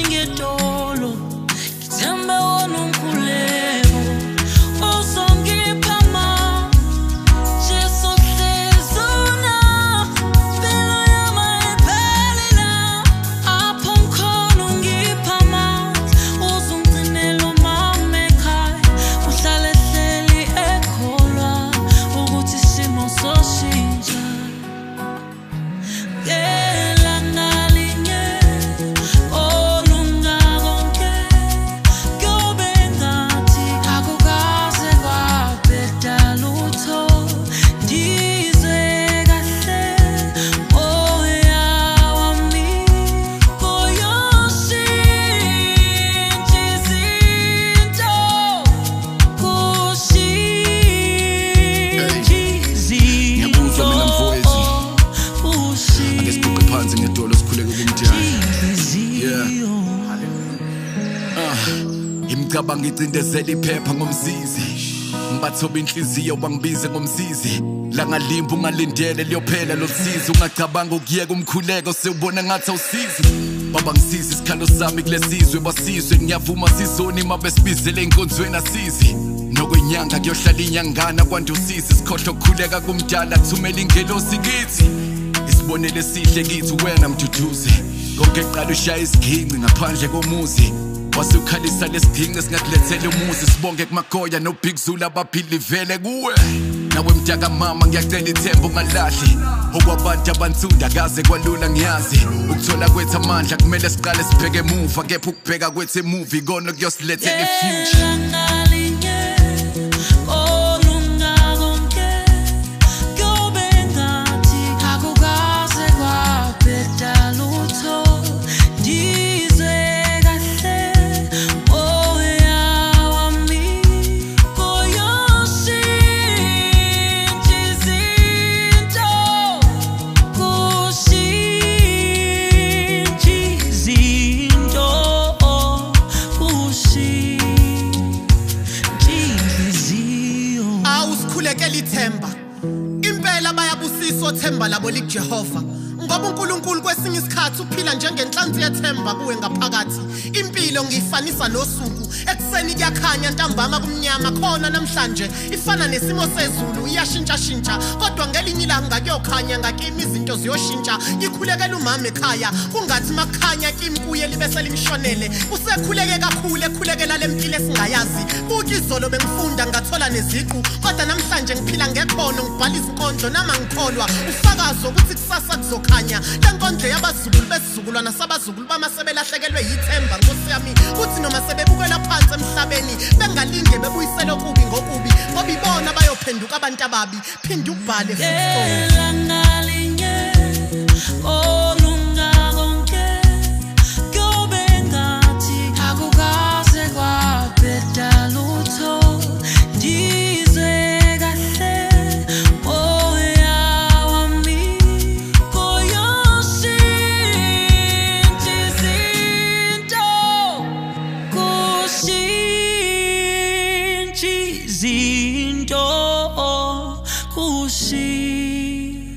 ngetolo ngithembe wona umkhuleko uzongipha amandla Jesu hlezuna impilo yami ayipheli la apho ngikhona ungipha amandla uzongigcinela umama ekhaya uhlale hleli ekholwa ukuthi isimo soshintsha Ngicabanga icindezela iphepha ngomzizi ngibathoba inhliziyo bangibize ngomsizi la ngalimba ungalindele liyophela losizi ungacabanga ukuyeka umkhuleko sewubona ngathi awusizi baba ngisiza isikhalo sami kulesizwe basizwe ngiyavuma sizoni mabesibizele inkonzweni asizi nokwenyanga kuyohlala inyangana kwandusisi sikhohlo ukukhuleka kumdala thumela ingelosi kithi isibonele esihle kithi wena mduduze konke eqala ushaya isiginci ngaphandle komuzi wasukhalisa lesidingo singakulethela umuzi sibonge kumagoya no Big Zulu abaphili vele kuwe nawe mdaka mama ngiyacela ithemba ungalahli okwabantu abansunda kaze kwalula ngiyazi ukuthola kwethu amandla kumele siqale sibheke emuva kepha ukubheka kwethu emuva ikona kuyosilethela ifuture Themba impela bayabusiswa themba labo liJehova ngoba uNkulunkulu kwesinye isikhathi uphila njengenhlanzi yethemba kuwe ngaphakathi impilo ngiyifanisa nosuku ekseni kuyakhanya ntambama kumnyama khona namhlanje ifana nesimo sezulu iyashintsha shintsha kodwa ngelinye ilanga kuyokhanya ngakimi izinto ziyoshintsha ngikhulekela umama ekhaya kungathi makhanya kimi kuye libese limshonele usekhuleke kakhulu ekhulekela lempilo esingayazi buki izolo bengifunda ngathola neziqu kodwa namhlanje ngiphila ngekhono ngibhala izinkondlo nama ngikholwa ufakazo ukuthi kusasa kuzokhanya lenkondlo yabazukulu besizukulwana sabazukulu bamasebelahlekelwe yithemba Nkosi yami uthi noma sebebukela phansi emhlabeni bengalinde bebuyisele okubi ngokubi ngoba ibona bayophenduka abantu ababi phinda ubhale Zinto kushi,